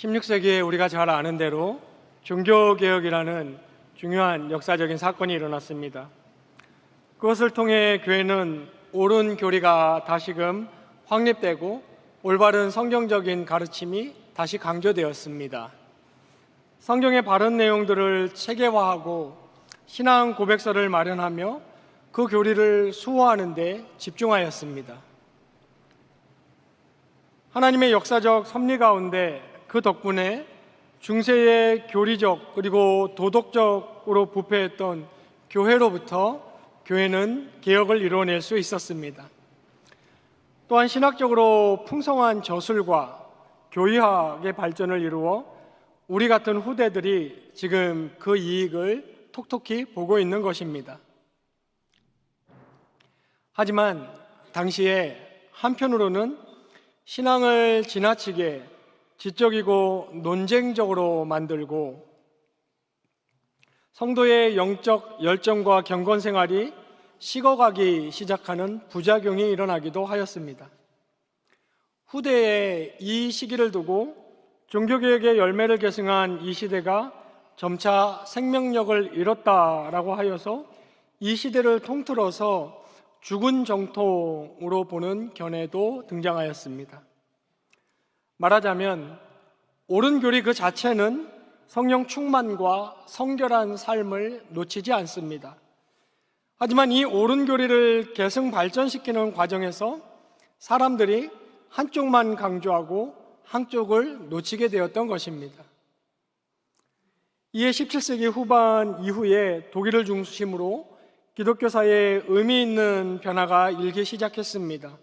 16세기에 우리가 잘 아는 대로 종교개혁이라는 중요한 역사적인 사건이 일어났습니다. 그것을 통해 교회는 옳은 교리가 다시금 확립되고 올바른 성경적인 가르침이 다시 강조되었습니다. 성경의 바른 내용들을 체계화하고 신앙 고백서를 마련하며 그 교리를 수호하는 데 집중하였습니다. 하나님의 역사적 섭리 가운데 그 덕분에 중세의 교리적 그리고 도덕적으로 부패했던 교회로부터 교회는 개혁을 이뤄낼 수 있었습니다. 또한 신학적으로 풍성한 저술과 교의학의 발전을 이루어 우리 같은 후대들이 지금 그 이익을 톡톡히 보고 있는 것입니다. 하지만 당시에 한편으로는 신앙을 지나치게 지적이고 논쟁적으로 만들고 성도의 영적 열정과 경건 생활이 식어가기 시작하는 부작용이 일어나기도 하였습니다. 후대에 이 시기를 두고 종교개혁의 열매를 계승한 이 시대가 점차 생명력을 잃었다라고 하여서 이 시대를 통틀어서 죽은 정통으로 보는 견해도 등장하였습니다. 말하자면 옳은 교리 그 자체는 성령 충만과 성결한 삶을 놓치지 않습니다. 하지만 이 옳은 교리를 계승 발전시키는 과정에서 사람들이 한쪽만 강조하고 한쪽을 놓치게 되었던 것입니다. 이에 17세기 후반 이후에 독일을 중심으로 기독교사에 의미 있는 변화가 일기 시작했습니다.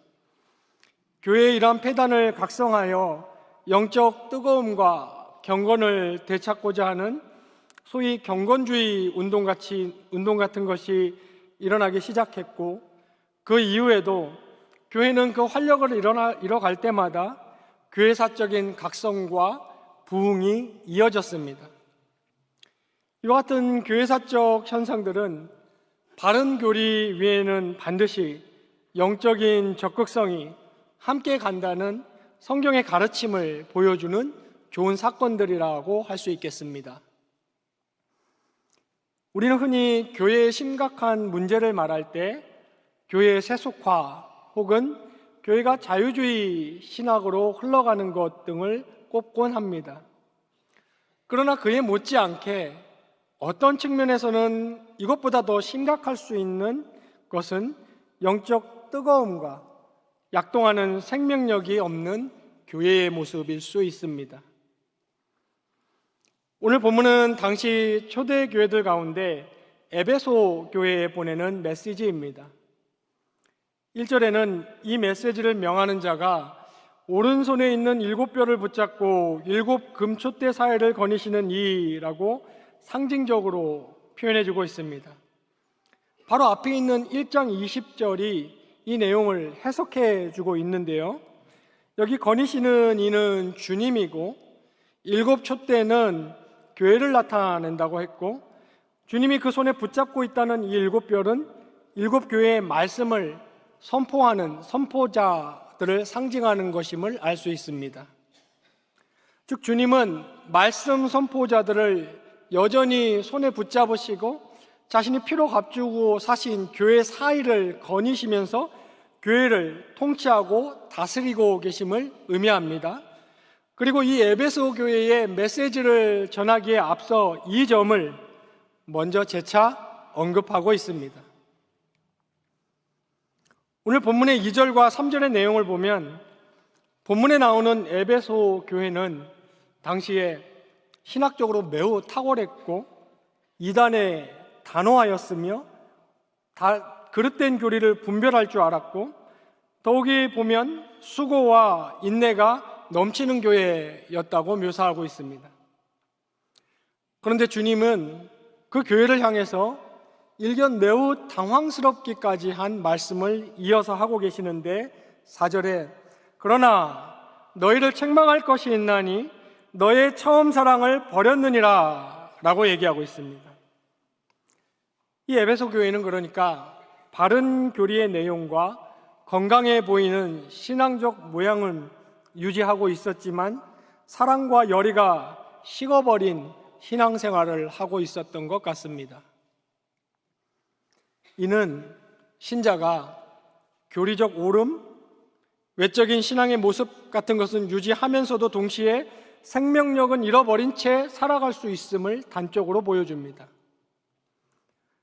교회의 이러한 폐단을 각성하여 영적 뜨거움과 경건을 되찾고자 하는 소위 경건주의 운동 같은 것이 일어나기 시작했고, 그 이후에도 교회는 그 활력을 잃어갈 때마다 교회사적인 각성과 부흥이 이어졌습니다. 이와 같은 교회사적 현상들은 바른 교리 위에는 반드시 영적인 적극성이 함께 간다는 성경의 가르침을 보여주는 좋은 사건들이라고 할 수 있겠습니다. 우리는 흔히 교회의 심각한 문제를 말할 때 교회의 세속화 혹은 교회가 자유주의 신학으로 흘러가는 것 등을 꼽곤 합니다. 그러나 그에 못지않게 어떤 측면에서는 이것보다 더 심각할 수 있는 것은 영적 뜨거움과 약동하는 생명력이 없는 교회의 모습일 수 있습니다. 오늘 본문은 당시 초대 교회들 가운데 에베소 교회에 보내는 메시지입니다. 1절에는 이 메시지를 명하는 자가 오른손에 있는 7뼈를 붙잡고 7 금촛대 사이를 거니시는 이라고 상징적으로 표현해주고 있습니다. 바로 앞에 있는 1장 20절이 이 내용을 해석해주고 있는데요. 여기 거니시는 이는 주님이고 7 촛대는 교회를 나타낸다고 했고, 주님이 그 손에 붙잡고 있다는 이 7뼈는 7 교회의 말씀을 선포하는 선포자들을 상징하는 것임을 알 수 있습니다. 즉 주님은 말씀 선포자들을 여전히 손에 붙잡으시고 자신이 피로 값주고 사신 교회 사이를 거니시면서 교회를 통치하고 다스리고 계심을 의미합니다. 그리고 이 에베소 교회의 메시지를 전하기에 앞서 이 점을 먼저 재차 언급하고 있습니다. 오늘 본문의 2절과 3절의 내용을 보면 본문에 나오는 에베소 교회는 당시에 신학적으로 매우 탁월했고 이단에 단호하였으며 그릇된 교리를 분별할 줄 알았고, 더욱이 보면 수고와 인내가 넘치는 교회였다고 묘사하고 있습니다. 그런데 주님은 그 교회를 향해서 일견 매우 당황스럽기까지 한 말씀을 이어서 하고 계시는데 4절에 그러나 너희를 책망할 것이 있나니 너의 처음 사랑을 버렸느니라 라고 얘기하고 있습니다. 이 에베소 교회는 그러니까 바른 교리의 내용과 건강해 보이는 신앙적 모양은 유지하고 있었지만 사랑과 열의가 식어버린 신앙생활을 하고 있었던 것 같습니다. 이는 신자가 교리적 오름, 외적인 신앙의 모습 같은 것은 유지하면서도 동시에 생명력은 잃어버린 채 살아갈 수 있음을 단적으로 보여줍니다.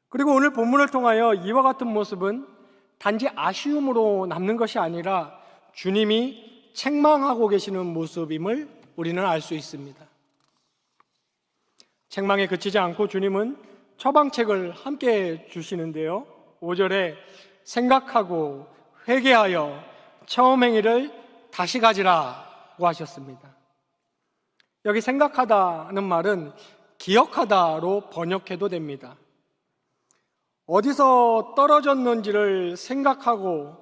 그리고 오늘 본문을 통하여 이와 같은 모습은 단지 아쉬움으로 남는 것이 아니라 주님이 책망하고 계시는 모습임을 우리는 알 수 있습니다. 책망에 그치지 않고 주님은 처방책을 함께 주시는데요. 5절에 생각하고 회개하여 처음 행위를 다시 가지라고 하셨습니다. 여기 생각하다는 말은 기억하다로 번역해도 됩니다. 어디서 떨어졌는지를 생각하고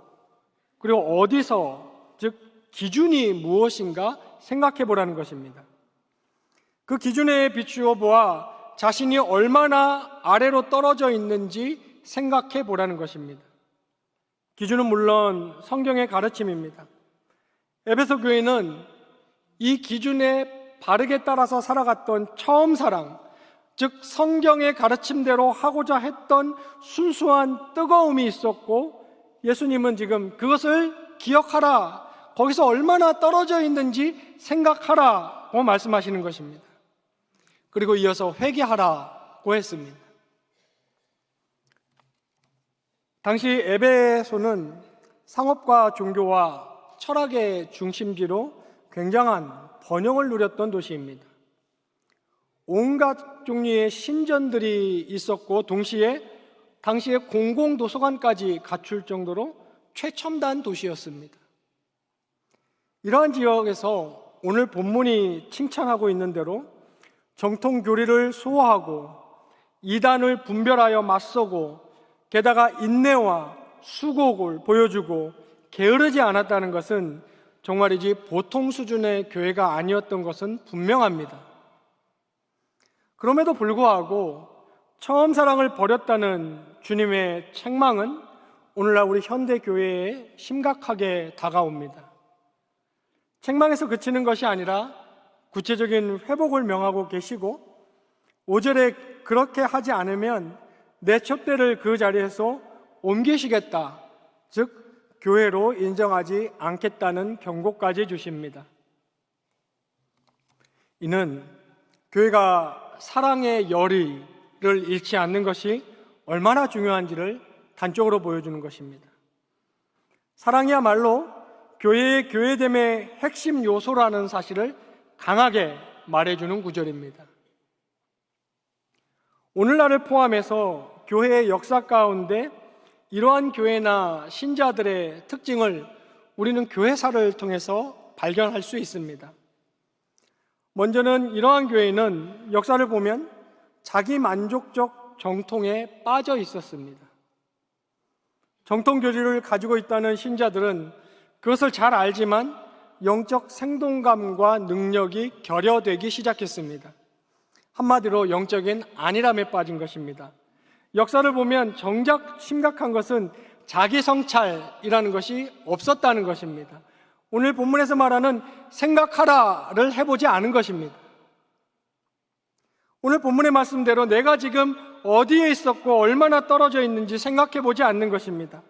그리고 어디서, 즉 기준이 무엇인가 생각해 보라는 것입니다. 그 기준에 비추어 보아 자신이 얼마나 아래로 떨어져 있는지 생각해 보라는 것입니다. 기준은 물론 성경의 가르침입니다. 에베소 교회는 이 기준에 바르게 따라서 살아갔던 처음 사랑, 즉 성경의 가르침대로 하고자 했던 순수한 뜨거움이 있었고, 예수님은 지금 그것을 기억하라, 거기서 얼마나 떨어져 있는지 생각하라고 말씀하시는 것입니다. 그리고 이어서 회개하라고 했습니다. 당시 에베소는 상업과 종교와 철학의 중심지로 굉장한 번영을 누렸던 도시입니다. 온갖 종류의 신전들이 있었고 동시에 당시에 공공도서관까지 갖출 정도로 최첨단 도시였습니다. 이러한 지역에서 오늘 본문이 칭찬하고 있는 대로 정통 교리를 소화하고 이단을 분별하여 맞서고 게다가 인내와 수고를 보여주고 게으르지 않았다는 것은 정말이지 보통 수준의 교회가 아니었던 것은 분명합니다. 그럼에도 불구하고 처음 사랑을 버렸다는 주님의 책망은 오늘날 우리 현대 교회에 심각하게 다가옵니다. 책망에서 그치는 것이 아니라 구체적인 회복을 명하고 계시고 5절에 그렇게 하지 않으면 내 촛대를 그 자리에서 옮기시겠다, 즉 교회로 인정하지 않겠다는 경고까지 주십니다. 이는 교회가 사랑의 열의를 잃지 않는 것이 얼마나 중요한지를 단적으로 보여주는 것입니다. 사랑이야말로 교회의 교회됨의 핵심 요소라는 사실을 강하게 말해주는 구절입니다. 오늘날을 포함해서 교회의 역사 가운데 이러한 교회나 신자들의 특징을 우리는 교회사를 통해서 발견할 수 있습니다. 먼저는 이러한 교회는 역사를 보면 자기 만족적 정통에 빠져 있었습니다. 정통 교리를 가지고 있다는 신자들은 그것을 잘 알지만 영적 생동감과 능력이 결여되기 시작했습니다. 한마디로 영적인 안일함에 빠진 것입니다. 역사를 보면 정작 심각한 것은 자기 성찰이라는 것이 없었다는 것입니다. 오늘 본문에서 말하는 생각하라를 해보지 않은 것입니다. 오늘 본문의 말씀대로 내가 지금 어디에 있었고 얼마나 떨어져 있는지 생각해보지 않는 것입니다.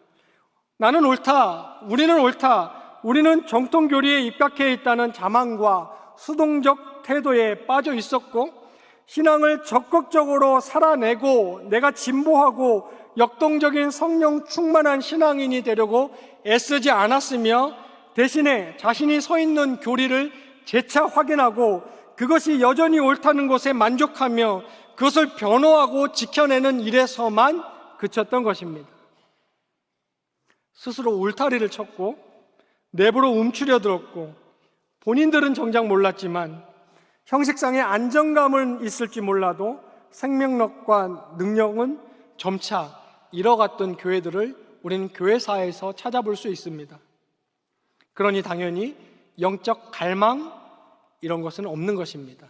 나는 옳다, 우리는 옳다, 우리는 정통교리에 입각해 있다는 자만과 수동적 태도에 빠져 있었고 신앙을 적극적으로 살아내고 내가 진보하고 역동적인 성령 충만한 신앙인이 되려고 애쓰지 않았으며 대신에 자신이 서 있는 교리를 재차 확인하고 그것이 여전히 옳다는 것에 만족하며 그것을 변호하고 지켜내는 일에서만 그쳤던 것입니다. 스스로 울타리를 쳤고 내부로 움츠려 들었고 본인들은 정작 몰랐지만 형식상의 안정감은 있을지 몰라도 생명력과 능력은 점차 잃어갔던 교회들을 우리는 교회사에서 찾아볼 수 있습니다. 그러니 당연히 영적 갈망 이런 것은 없는 것입니다.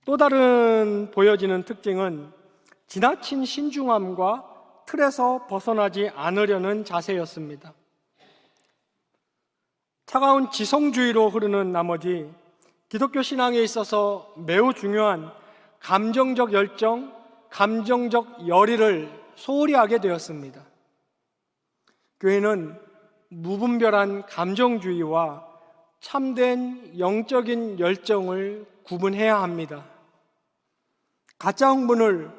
또 다른 보여지는 특징은 지나친 신중함과 틀에서 벗어나지 않으려는 자세였습니다. 차가운 지성주의로 흐르는 나머지 기독교 신앙에 있어서 매우 중요한 감정적 열정, 감정적 열의를 소홀히 하게 되었습니다. 교회는 무분별한 감정주의와 참된 영적인 열정을 구분해야 합니다. 가짜 흥분을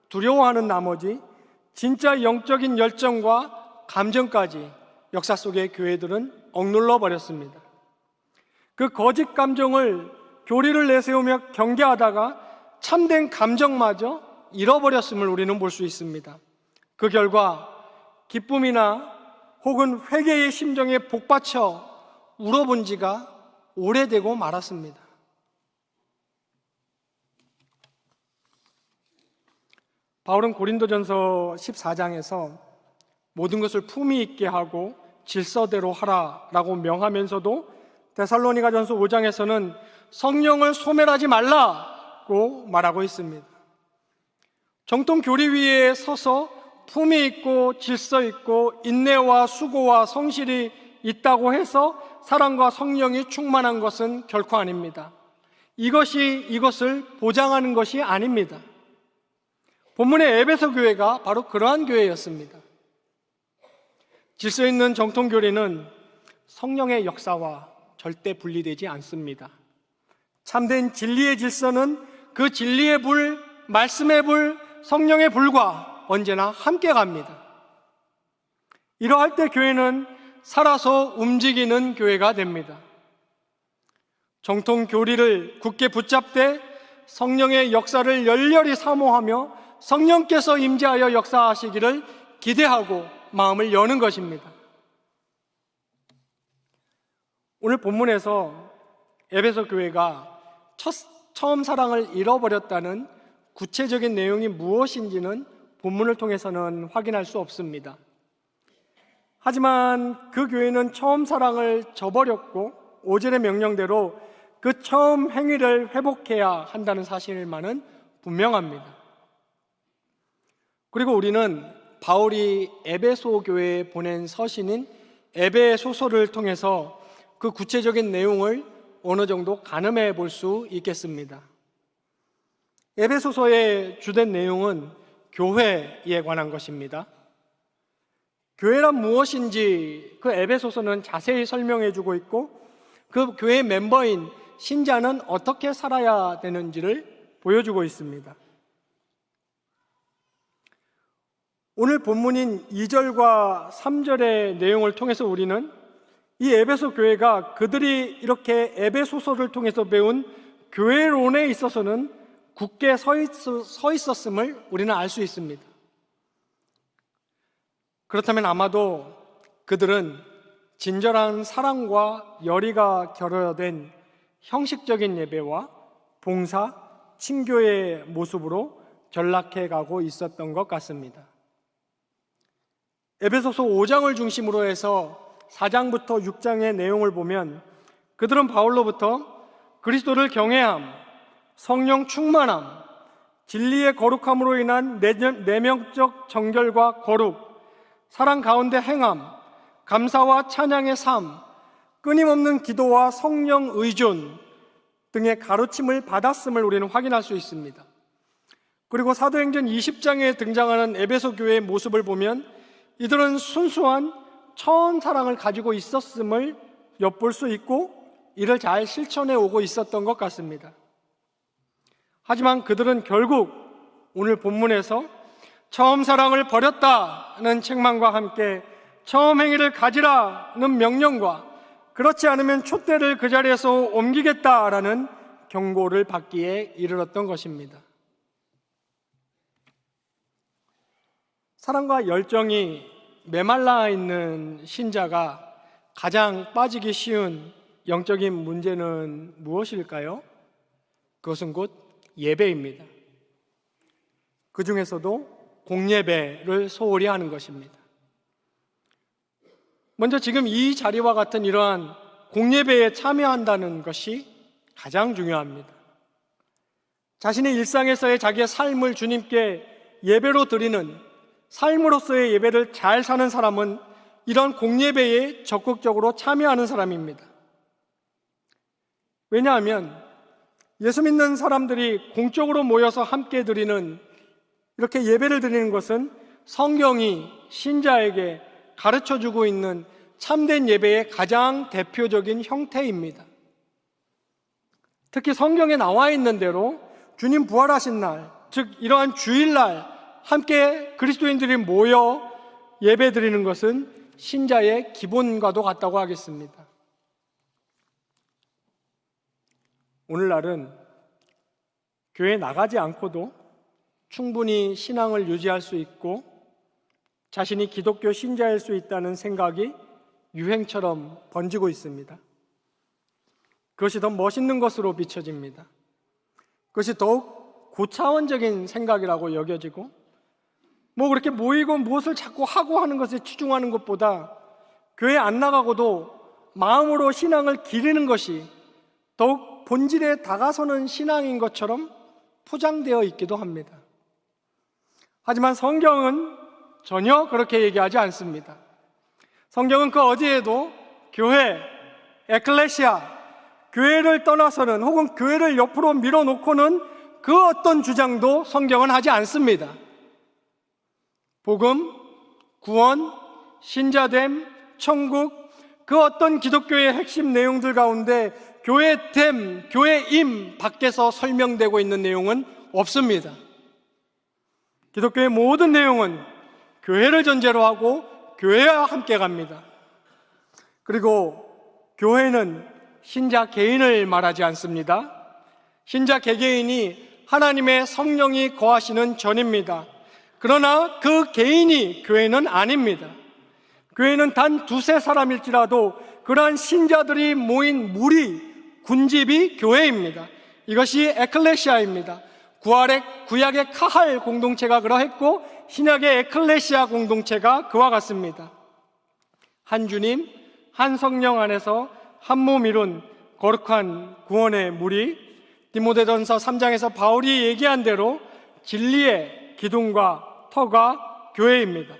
두려워하는 나머지 진짜 영적인 열정과 감정까지 역사 속의 교회들은 억눌러 버렸습니다. 그 거짓 감정을 교리를 내세우며 경계하다가 참된 감정마저 잃어버렸음을 우리는 볼 수 있습니다. 그 결과 기쁨이나 혹은 회개의 심정에 복받쳐 울어본 지가 오래되고 말았습니다. 바울은 고린도전서 14장에서 모든 것을 품위 있게 하고 질서대로 하라라고 명하면서도 데살로니가전서 5장에서는 성령을 소멸하지 말라고 말하고 있습니다. 정통 교리 위에 서서 품위 있고 질서 있고 인내와 수고와 성실이 있다고 해서 사랑과 성령이 충만한 것은 결코 아닙니다. 이것이 이것을 보장하는 것이 아닙니다. 본문의 에베소 교회가 바로 그러한 교회였습니다. 질서 있는 정통 교리는 성령의 역사와 절대 분리되지 않습니다. 참된 진리의 질서는 그 진리의 불, 말씀의 불, 성령의 불과 언제나 함께 갑니다. 이러할 때 교회는 살아서 움직이는 교회가 됩니다. 정통 교리를 굳게 붙잡되 성령의 역사를 열렬히 사모하며 성령께서 임재하여 역사하시기를 기대하고 마음을 여는 것입니다. 오늘 본문에서 에베소 교회가 처음 사랑을 잃어버렸다는 구체적인 내용이 무엇인지는 본문을 통해서는 확인할 수 없습니다. 하지만 그 교회는 처음 사랑을 저버렸고 5절의 명령대로 그 처음 행위를 회복해야 한다는 사실만은 분명합니다. 그리고 우리는 바울이 에베소 교회에 보낸 서신인 에베소서를 통해서 그 구체적인 내용을 어느 정도 가늠해 볼 수 있겠습니다. 에베소서의 주된 내용은 교회에 관한 것입니다. 교회란 무엇인지 그 에베소서는 자세히 설명해 주고 있고 그 교회 멤버인 신자는 어떻게 살아야 되는지를 보여주고 있습니다. 오늘 본문인 2절과 3절의 내용을 통해서 우리는 이 에베소 교회가 그들이 이렇게 에베소서를 통해서 배운 교회론에 있어서는 굳게 서 있었음을 우리는 알 수 있습니다. 그렇다면 아마도 그들은 진절한 사랑과 열의가 결여된 형식적인 예배와 봉사, 친교의 모습으로 전락해 가고 있었던 것 같습니다. 에베소서 5장을 중심으로 해서 4장부터 6장의 내용을 보면 그들은 바울로부터 그리스도를 경외함, 성령 충만함, 진리의 거룩함으로 인한 내면적 정결과 거룩, 사랑 가운데 행함, 감사와 찬양의 삶, 끊임없는 기도와 성령 의존 등의 가르침을 받았음을 우리는 확인할 수 있습니다. 그리고 사도행전 20장에 등장하는 에베소 교회의 모습을 보면 이들은 순수한 처음 사랑을 가지고 있었음을 엿볼 수 있고 이를 잘 실천해 오고 있었던 것 같습니다. 하지만 그들은 결국 오늘 본문에서 처음 사랑을 버렸다는 책망과 함께 처음 행위를 가지라는 명령과 그렇지 않으면 촛대를 그 자리에서 옮기겠다라는 경고를 받기에 이르렀던 것입니다. 사랑과 열정이 메말라 있는 신자가 가장 빠지기 쉬운 영적인 문제는 무엇일까요? 그것은 곧 예배입니다. 그 중에서도 공예배를 소홀히 하는 것입니다. 먼저 지금 이 자리와 같은 이러한 공예배에 참여한다는 것이 가장 중요합니다. 자신의 일상에서의 자기의 삶을 주님께 예배로 드리는 삶으로서의 예배를 잘 사는 사람은 이런 공예배에 적극적으로 참여하는 사람입니다. 왜냐하면 예수 믿는 사람들이 공적으로 모여서 함께 드리는, 이렇게 예배를 드리는 것은 성경이 신자에게 가르쳐주고 있는 참된 예배의 가장 대표적인 형태입니다. 특히 성경에 나와 있는 대로 주님 부활하신 날, 즉 이러한 주일날 함께 그리스도인들이 모여 예배 드리는 것은 신자의 기본과도 같다고 하겠습니다. 오늘날은 교회 나가지 않고도 충분히 신앙을 유지할 수 있고 자신이 기독교 신자일 수 있다는 생각이 유행처럼 번지고 있습니다. 그것이 더 멋있는 것으로 비춰집니다. 그것이 더욱 고차원적인 생각이라고 여겨지고, 그렇게 모이고 무엇을 자꾸 하고 하는 것에 치중하는 것보다 교회 안 나가고도 마음으로 신앙을 기르는 것이 더욱 본질에 다가서는 신앙인 것처럼 포장되어 있기도 합니다. 하지만 성경은 전혀 그렇게 얘기하지 않습니다. 성경은 그 어디에도 교회, 에클레시아, 교회를 떠나서는, 혹은 교회를 옆으로 밀어놓고는 그 어떤 주장도 성경은 하지 않습니다. 복음, 구원, 신자됨, 천국, 그 어떤 기독교의 핵심 내용들 가운데 교회됨, 교회임 밖에서 설명되고 있는 내용은 없습니다. 기독교의 모든 내용은 교회를 전제로 하고 교회와 함께 갑니다. 그리고 교회는 신자 개인을 말하지 않습니다. 신자 개개인이 하나님의 성령이 거하시는 전입니다. 그러나 그 개인이 교회는 아닙니다. 교회는 단 두세 사람일지라도 그러한 신자들이 모인 무리, 군집이 교회입니다. 이것이 에클레시아입니다. 구약의 카할 공동체가 그러했고 신약의 에클레시아 공동체가 그와 같습니다. 한 주님, 한 성령 안에서 한 몸 이룬 거룩한 구원의 무리, 디모데전서 3장에서 바울이 얘기한 대로 진리의 기둥과 터가 교회입니다.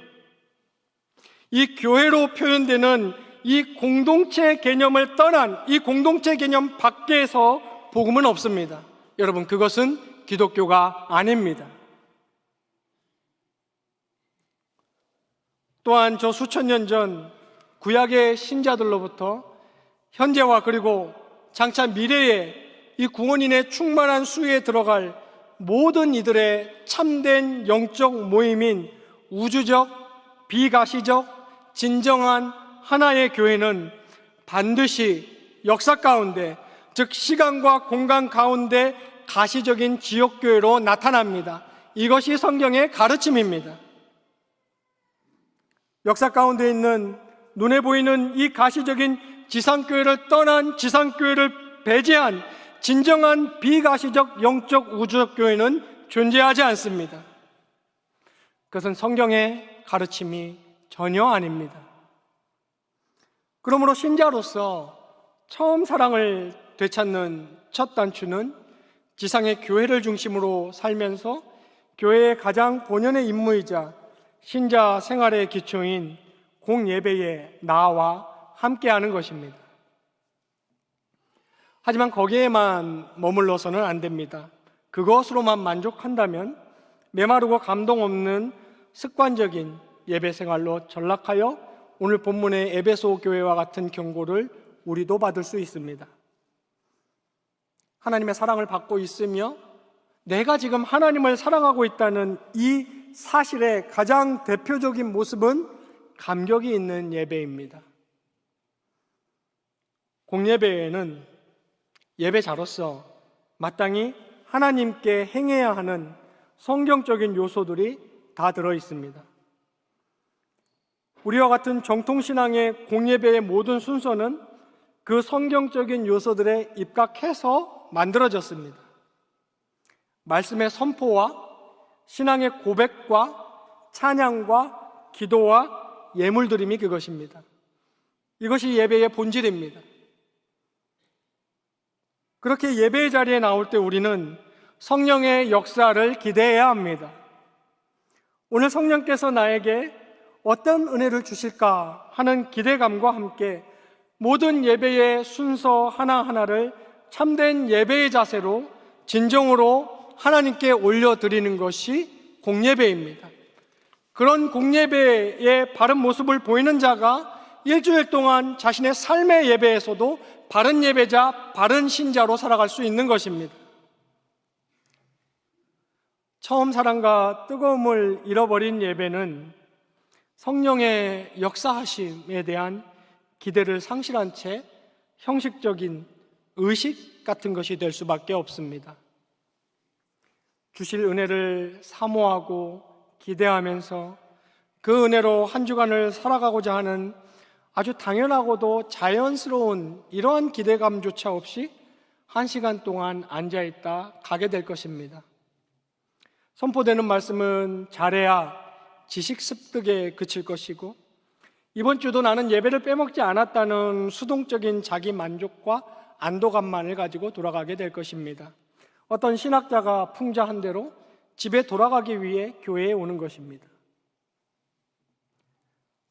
이 교회로 표현되는 이 공동체 개념을 떠난 이 공동체 개념 밖에서 복음은 없습니다. 여러분, 그것은 기독교가 아닙니다. 또한 저 수천 년 전 구약의 신자들로부터 현재와 그리고 장차 미래에 이 구원인의 충만한 수에 들어갈 모든 이들의 참된 영적 모임인 우주적, 비가시적, 진정한 하나의 교회는 반드시 역사 가운데, 즉 시간과 공간 가운데 가시적인 지역교회로 나타납니다. 이것이 성경의 가르침입니다. 역사 가운데 있는 눈에 보이는 이 가시적인 지상교회를 떠난, 지상교회를 배제한 진정한 비가시적 영적 우주적 교회는 존재하지 않습니다. 그것은 성경의 가르침이 전혀 아닙니다. 그러므로 신자로서 처음 사랑을 되찾는 첫 단추는 지상의 교회를 중심으로 살면서 교회의 가장 본연의 임무이자 신자 생활의 기초인 공예배에 나와 함께하는 것입니다. 하지만 거기에만 머물러서는 안 됩니다. 그것으로만 만족한다면 메마르고 감동 없는 습관적인 예배 생활로 전락하여 오늘 본문의 에베소 교회와 같은 경고를 우리도 받을 수 있습니다. 하나님의 사랑을 받고 있으며 내가 지금 하나님을 사랑하고 있다는 이 사실의 가장 대표적인 모습은 감격이 있는 예배입니다. 공예배에는 예배자로서 마땅히 하나님께 행해야 하는 성경적인 요소들이 다 들어 있습니다. 우리와 같은 정통신앙의 공예배의 모든 순서는 그 성경적인 요소들에 입각해서 만들어졌습니다. 말씀의 선포와 신앙의 고백과 찬양과 기도와 예물드림이 그것입니다. 이것이 예배의 본질입니다. 그렇게 예배의 자리에 나올 때 우리는 성령의 역사를 기대해야 합니다. 오늘 성령께서 나에게 어떤 은혜를 주실까 하는 기대감과 함께 모든 예배의 순서 하나하나를 참된 예배의 자세로 진정으로 하나님께 올려드리는 것이 공예배입니다. 그런 공예배의 바른 모습을 보이는 자가 일주일 동안 자신의 삶의 예배에서도 바른 예배자, 바른 신자로 살아갈 수 있는 것입니다. 처음 사랑과 뜨거움을 잃어버린 예배는 성령의 역사하심에 대한 기대를 상실한 채 형식적인 의식 같은 것이 될 수밖에 없습니다. 주실 은혜를 사모하고 기대하면서 그 은혜로 한 주간을 살아가고자 하는 아주 당연하고도 자연스러운 이러한 기대감조차 없이 한 시간 동안 앉아있다 가게 될 것입니다. 선포되는 말씀은 잘해야 지식 습득에 그칠 것이고, 이번 주도 나는 예배를 빼먹지 않았다는 수동적인 자기 만족과 안도감만을 가지고 돌아가게 될 것입니다. 어떤 신학자가 풍자한 대로 집에 돌아가기 위해 교회에 오는 것입니다.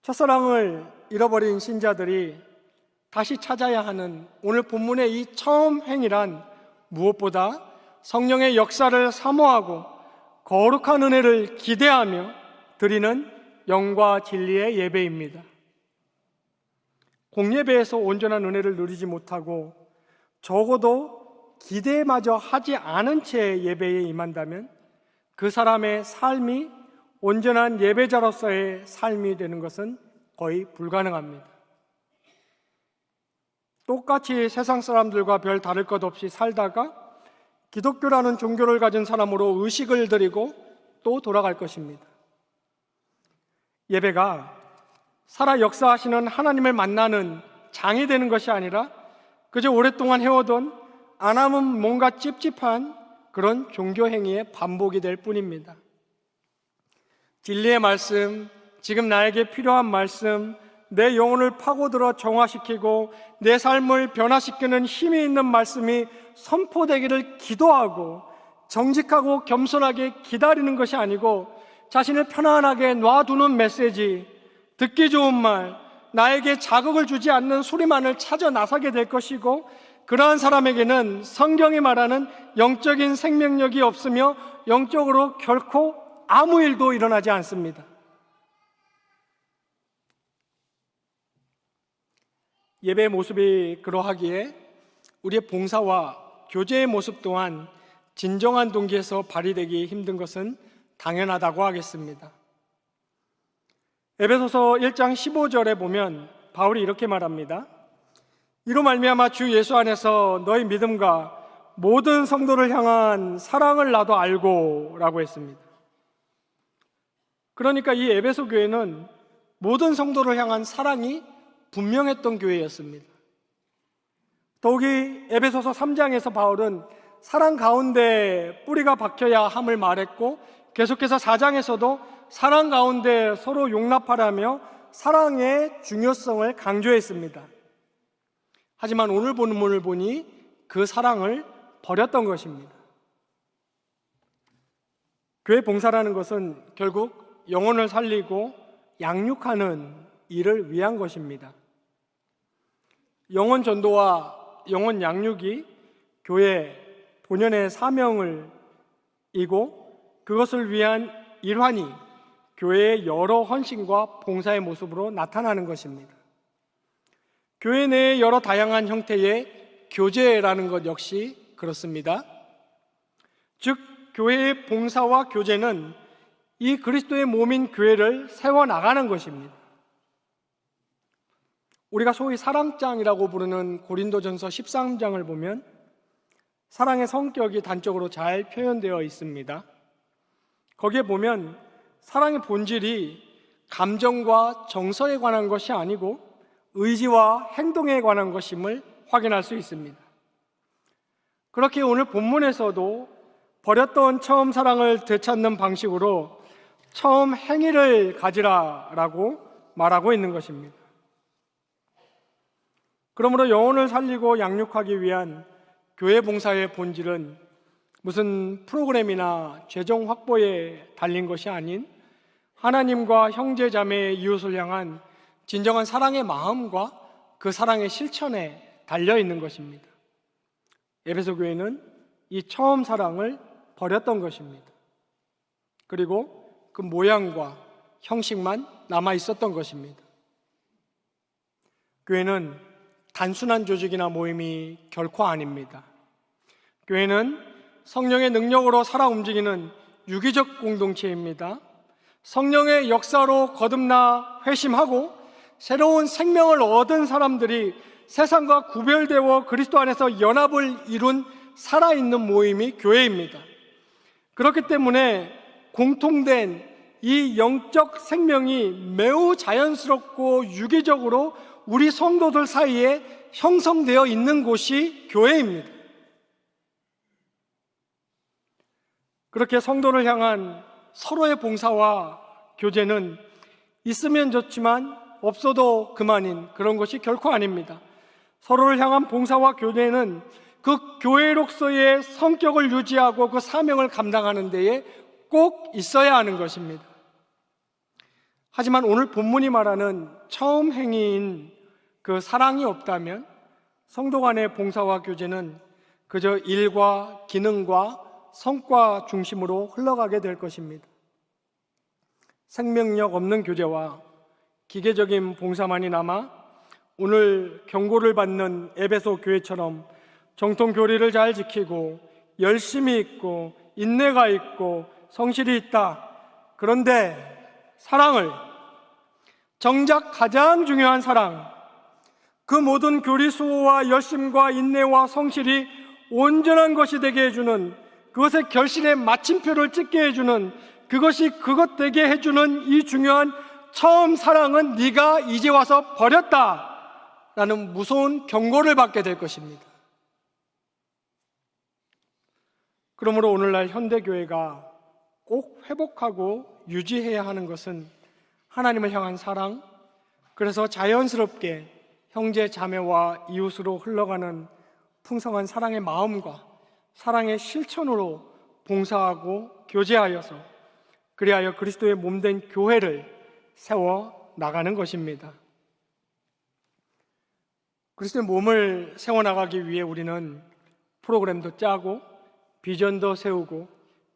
첫사랑을 잃어버린 신자들이 다시 찾아야 하는 오늘 본문의 이 처음 행이란 무엇보다 성령의 역사를 사모하고 거룩한 은혜를 기대하며 드리는 영과 진리의 예배입니다. 공예배에서 온전한 은혜를 누리지 못하고 적어도 기대마저 하지 않은 채 예배에 임한다면 그 사람의 삶이 온전한 예배자로서의 삶이 되는 것은 거의 불가능합니다. 똑같이 세상 사람들과 별 다를 것 없이 살다가 기독교라는 종교를 가진 사람으로 의식을 드리고 또 돌아갈 것입니다. 예배가 살아 역사하시는 하나님을 만나는 장이 되는 것이 아니라 그저 오랫동안 해오던 안 하면 뭔가 찝찝한 그런 종교 행위의 반복이 될 뿐입니다. 진리의 말씀, 지금 나에게 필요한 말씀, 내 영혼을 파고들어 정화시키고 내 삶을 변화시키는 힘이 있는 말씀이 선포되기를 기도하고 정직하고 겸손하게 기다리는 것이 아니고 자신을 편안하게 놔두는 메시지, 듣기 좋은 말, 나에게 자극을 주지 않는 소리만을 찾아 나서게 될 것이고, 그러한 사람에게는 성경이 말하는 영적인 생명력이 없으며 영적으로 결코 아무 일도 일어나지 않습니다. 예배의 모습이 그러하기에 우리의 봉사와 교제의 모습 또한 진정한 동기에서 발휘되기 힘든 것은 당연하다고 하겠습니다. 에베소서 1장 15절에 보면 바울이 이렇게 말합니다. 이로 말미암아 주 예수 안에서 너희 믿음과 모든 성도를 향한 사랑을 나도 알고 라고 했습니다. 그러니까 이 에베소 교회는 모든 성도를 향한 사랑이 분명했던 교회였습니다. 더욱이 에베소서 3장에서 바울은 사랑 가운데 뿌리가 박혀야 함을 말했고, 계속해서 4장에서도 사랑 가운데 서로 용납하라며 사랑의 중요성을 강조했습니다. 하지만 오늘 본문을 보니 그 사랑을 버렸던 것입니다. 교회 봉사라는 것은 결국 영혼을 살리고 양육하는 일을 위한 것입니다. 영혼 전도와 영혼 양육이 교회 본연의 사명을 이고 그것을 위한 일환이 교회의 여러 헌신과 봉사의 모습으로 나타나는 것입니다. 교회 내의 여러 다양한 형태의 교제라는 것 역시 그렇습니다. 즉 교회의 봉사와 교제는 이 그리스도의 몸인 교회를 세워나가는 것입니다. 우리가 소위 사랑장이라고 부르는 고린도전서 13장을 보면 사랑의 성격이 단적으로 잘 표현되어 있습니다. 거기에 보면 사랑의 본질이 감정과 정서에 관한 것이 아니고 의지와 행동에 관한 것임을 확인할 수 있습니다. 그렇게 오늘 본문에서도 버렸던 처음 사랑을 되찾는 방식으로 처음 행위를 가지라라고 말하고 있는 것입니다. 그러므로 영혼을 살리고 양육하기 위한 교회 봉사의 본질은 무슨 프로그램이나 재정 확보에 달린 것이 아닌 하나님과 형제 자매의 이웃을 향한 진정한 사랑의 마음과 그 사랑의 실천에 달려 있는 것입니다. 에베소 교회는 이 처음 사랑을 버렸던 것입니다. 그리고 그 모양과 형식만 남아 있었던 것입니다. 교회는 단순한 조직이나 모임이 결코 아닙니다. 교회는 성령의 능력으로 살아 움직이는 유기적 공동체입니다. 성령의 역사로 거듭나 회심하고 새로운 생명을 얻은 사람들이 세상과 구별되어 그리스도 안에서 연합을 이룬 살아있는 모임이 교회입니다. 그렇기 때문에 공통된 이 영적 생명이 매우 자연스럽고 유기적으로 우리 성도들 사이에 형성되어 있는 곳이 교회입니다. 그렇게 성도를 향한 서로의 봉사와 교제는 있으면 좋지만 없어도 그만인 그런 것이 결코 아닙니다. 서로를 향한 봉사와 교제는 그 교회로서의 성격을 유지하고 그 사명을 감당하는 데에 꼭 있어야 하는 것입니다. 하지만 오늘 본문이 말하는 처음 행위인 그 사랑이 없다면 성도 간의 봉사와 교제는 그저 일과 기능과 성과 중심으로 흘러가게 될 것입니다. 생명력 없는 교제와 기계적인 봉사만이 남아 오늘 경고를 받는 에베소 교회처럼 정통 교리를 잘 지키고 열심히 있고 인내가 있고 성실이 있다. 그런데 사랑을, 정작 가장 중요한 사랑, 그 모든 교리 수호와 열심과 인내와 성실이 온전한 것이 되게 해주는, 그것의 결실의 마침표를 찍게 해주는, 그것이 그것 되게 해주는 이 중요한 처음 사랑은 네가 이제 와서 버렸다 라는 무서운 경고를 받게 될 것입니다. 그러므로 오늘날 현대교회가 꼭 회복하고 유지해야 하는 것은 하나님을 향한 사랑, 그래서 자연스럽게 형제 자매와 이웃으로 흘러가는 풍성한 사랑의 마음과 사랑의 실천으로 봉사하고 교제하여서 그리하여 그리스도의 몸된 교회를 세워 나가는 것입니다. 그리스도의 몸을 세워나가기 위해 우리는 프로그램도 짜고 비전도 세우고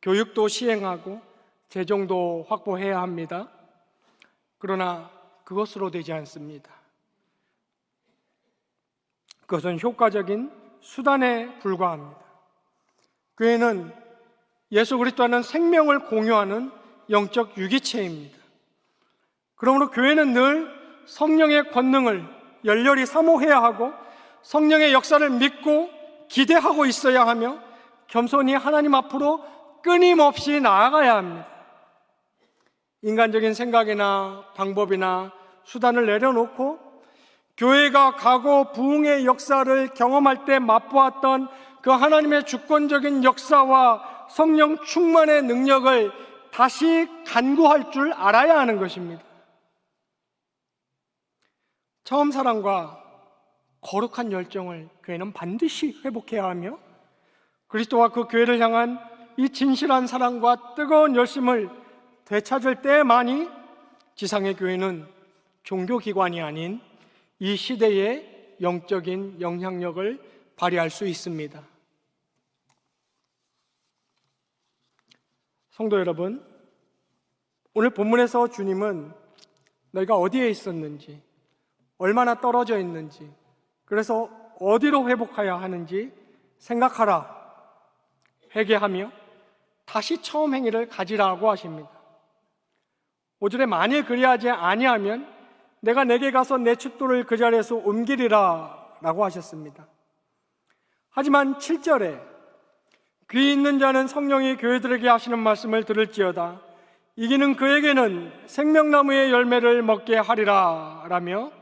교육도 시행하고 재정도 확보해야 합니다. 그러나 그것으로 되지 않습니다. 그것은 효과적인 수단에 불과합니다. 교회는 예수 그리스도와는 생명을 공유하는 영적 유기체입니다. 그러므로 교회는 늘 성령의 권능을 열렬히 사모해야 하고 성령의 역사를 믿고 기대하고 있어야 하며 겸손히 하나님 앞으로 끊임없이 나아가야 합니다. 인간적인 생각이나 방법이나 수단을 내려놓고 교회가 과거 부흥의 역사를 경험할 때 맛보았던 그 하나님의 주권적인 역사와 성령 충만의 능력을 다시 간구할 줄 알아야 하는 것입니다. 처음 사랑과 거룩한 열정을 교회는 반드시 회복해야 하며 그리스도와 그 교회를 향한 이 진실한 사랑과 뜨거운 열심을 되찾을 때만이 지상의 교회는 종교기관이 아닌 이 시대의 영적인 영향력을 발휘할 수 있습니다. 성도 여러분, 오늘 본문에서 주님은 너희가 어디에 있었는지, 얼마나 떨어져 있는지, 그래서 어디로 회복해야 하는지 생각하라, 회개하며 다시 처음 행위를 가지라고 하십니다. 5절에 만일 그리하지 아니하면 내가 내게 가서 내 숫돌을 그 자리에서 옮기리라 라고 하셨습니다. 하지만 7절에 귀 있는 자는 성령이 교회들에게 하시는 말씀을 들을지어다 이기는 그에게는 생명나무의 열매를 먹게 하리라 라며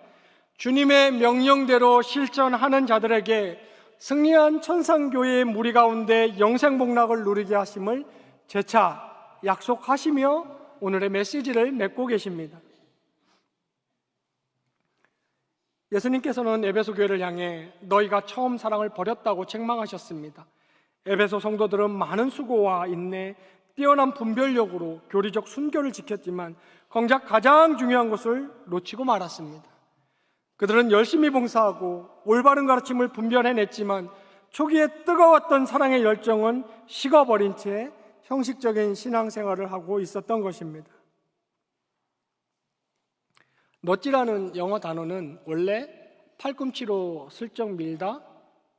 주님의 명령대로 실천하는 자들에게 승리한 천상교회의 무리 가운데 영생복락을 누리게 하심을 재차 약속하시며 오늘의 메시지를 맺고 계십니다. 예수님께서는 에베소 교회를 향해 너희가 처음 사랑을 버렸다고 책망하셨습니다. 에베소 성도들은 많은 수고와 인내, 뛰어난 분별력으로 교리적 순교를 지켰지만 정작 가장 중요한 것을 놓치고 말았습니다. 그들은 열심히 봉사하고 올바른 가르침을 분별해냈지만 초기에 뜨거웠던 사랑의 열정은 식어버린 채 형식적인 신앙생활을 하고 있었던 것입니다. 넛지라는 영어 단어는 원래 팔꿈치로 슬쩍 밀다,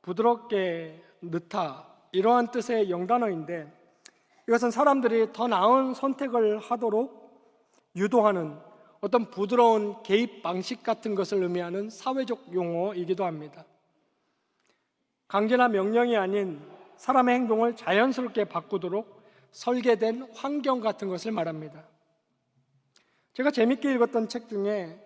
부드럽게 넣다 이러한 뜻의 영단어인데, 이것은 사람들이 더 나은 선택을 하도록 유도하는 어떤 부드러운 개입 방식 같은 것을 의미하는 사회적 용어이기도 합니다. 강제나 명령이 아닌 사람의 행동을 자연스럽게 바꾸도록 설계된 환경 같은 것을 말합니다. 제가 재밌게 읽었던 책 중에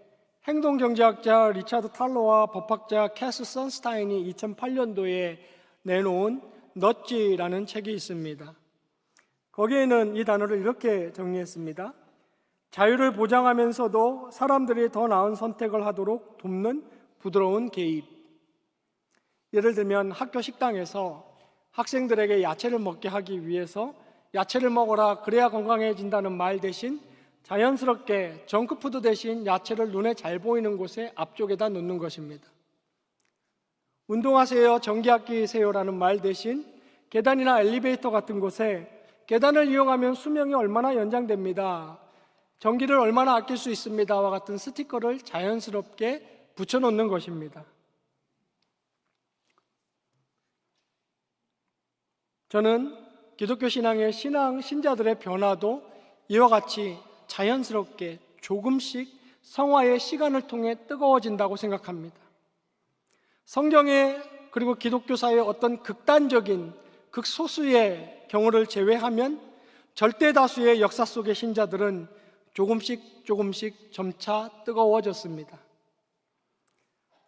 행동경제학자 리차드 탈러와 법학자 캐스 선스타인이 2008년도에 내놓은 넛지라는 책이 있습니다. 거기에는 이 단어를 이렇게 정리했습니다. 자유를 보장하면서도 사람들이 더 나은 선택을 하도록 돕는 부드러운 개입. 예를 들면 학교 식당에서 학생들에게 야채를 먹게 하기 위해서 야채를 먹어라 그래야 건강해진다는 말 대신 자연스럽게 정크푸드 대신 야채를 눈에 잘 보이는 곳에 앞쪽에다 놓는 것입니다. 운동하세요, 전기 아끼세요라는 말 대신 계단이나 엘리베이터 같은 곳에 계단을 이용하면 수명이 얼마나 연장됩니다, 전기를 얼마나 아낄 수 있습니다와 같은 스티커를 자연스럽게 붙여놓는 것입니다. 저는 기독교 신앙의 신자들의 변화도 이와 같이 자연스럽게 조금씩 성화의 시간을 통해 뜨거워진다고 생각합니다. 성경에 그리고 기독교사의 어떤 극단적인 극소수의 경우를 제외하면 절대 다수의 역사 속의 신자들은 조금씩 점차 뜨거워졌습니다.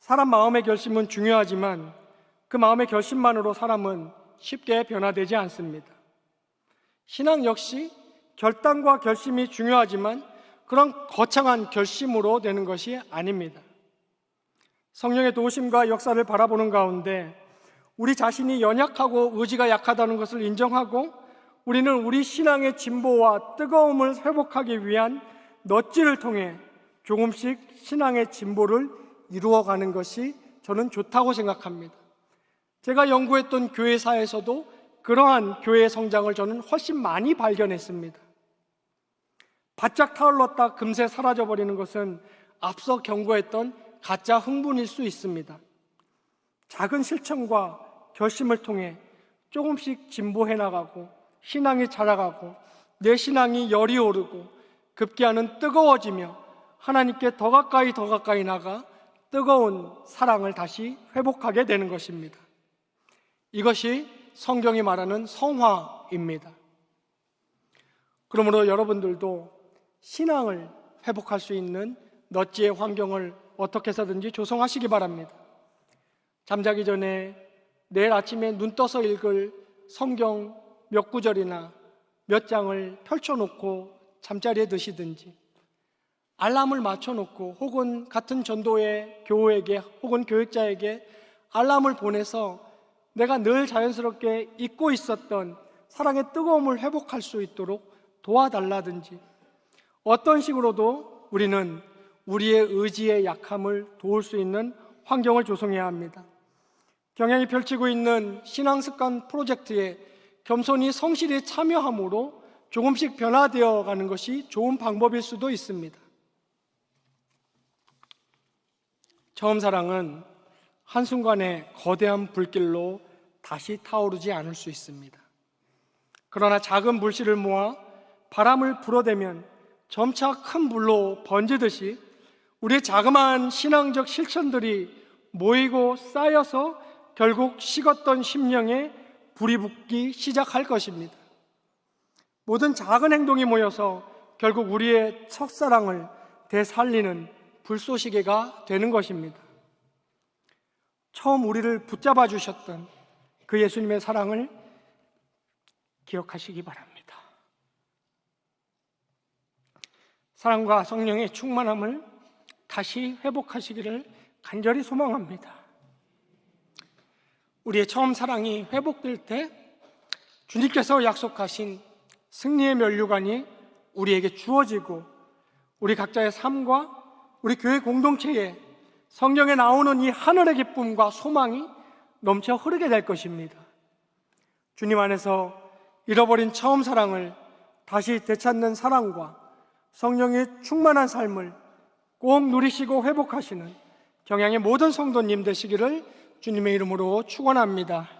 사람 마음의 결심은 중요하지만 그 마음의 결심만으로 사람은 쉽게 변화되지 않습니다. 신앙 역시 결단과 결심이 중요하지만 그런 거창한 결심으로 되는 것이 아닙니다. 성령의 도우심과 역사를 바라보는 가운데 우리 자신이 연약하고 의지가 약하다는 것을 인정하고 우리는 우리 신앙의 진보와 뜨거움을 회복하기 위한 넛지를 통해 조금씩 신앙의 진보를 이루어가는 것이 저는 좋다고 생각합니다. 제가 연구했던 교회사에서도 그러한 교회의 성장을 저는 훨씬 많이 발견했습니다. 바짝 타올랐다 금세 사라져버리는 것은 앞서 경고했던 가짜 흥분일 수 있습니다. 작은 실천과 결심을 통해 조금씩 진보해 나가고 신앙이 자라가고 내 신앙이 열이 오르고 급기야는 뜨거워지며 하나님께 더 가까이 나가 뜨거운 사랑을 다시 회복하게 되는 것입니다. 이것이 성경이 말하는 성화입니다. 그러므로 여러분들도 신앙을 회복할 수 있는 넛지의 환경을 어떻게 해서든지 조성하시기 바랍니다. 잠자기 전에 내일 아침에 눈 떠서 읽을 성경 몇 구절이나 몇 장을 펼쳐놓고 잠자리에 드시든지, 알람을 맞춰놓고 혹은 같은 전도의 교우에게 혹은 교육자에게 알람을 보내서 내가 늘 자연스럽게 잊고 있었던 사랑의 뜨거움을 회복할 수 있도록 도와달라든지, 어떤 식으로도 우리는 우리의 의지의 약함을 도울 수 있는 환경을 조성해야 합니다. 경영이 펼치고 있는 신앙습관 프로젝트에 겸손히 성실히 참여함으로 조금씩 변화되어 가는 것이 좋은 방법일 수도 있습니다. 처음 사랑은 한순간에 거대한 불길로 다시 타오르지 않을 수 있습니다. 그러나 작은 불씨를 모아 바람을 불어대면 점차 큰 불로 번지듯이 우리의 자그마한 신앙적 실천들이 모이고 쌓여서 결국 식었던 심령에 불이 붙기 시작할 것입니다. 모든 작은 행동이 모여서 결국 우리의 첫사랑을 되살리는 불쏘시개가 되는 것입니다. 처음 우리를 붙잡아 주셨던 그 예수님의 사랑을 기억하시기 바랍니다. 사랑과 성령의 충만함을 다시 회복하시기를 간절히 소망합니다. 우리의 처음 사랑이 회복될 때 주님께서 약속하신 승리의 면류관이 우리에게 주어지고 우리 각자의 삶과 우리 교회 공동체에 성경에 나오는 이 하늘의 기쁨과 소망이 넘쳐 흐르게 될 것입니다. 주님 안에서 잃어버린 처음 사랑을 다시 되찾는 사랑과 성령의 충만한 삶을 꼭 누리시고 회복하시는 경양의 모든 성도님 되시기를 주님의 이름으로 축원합니다.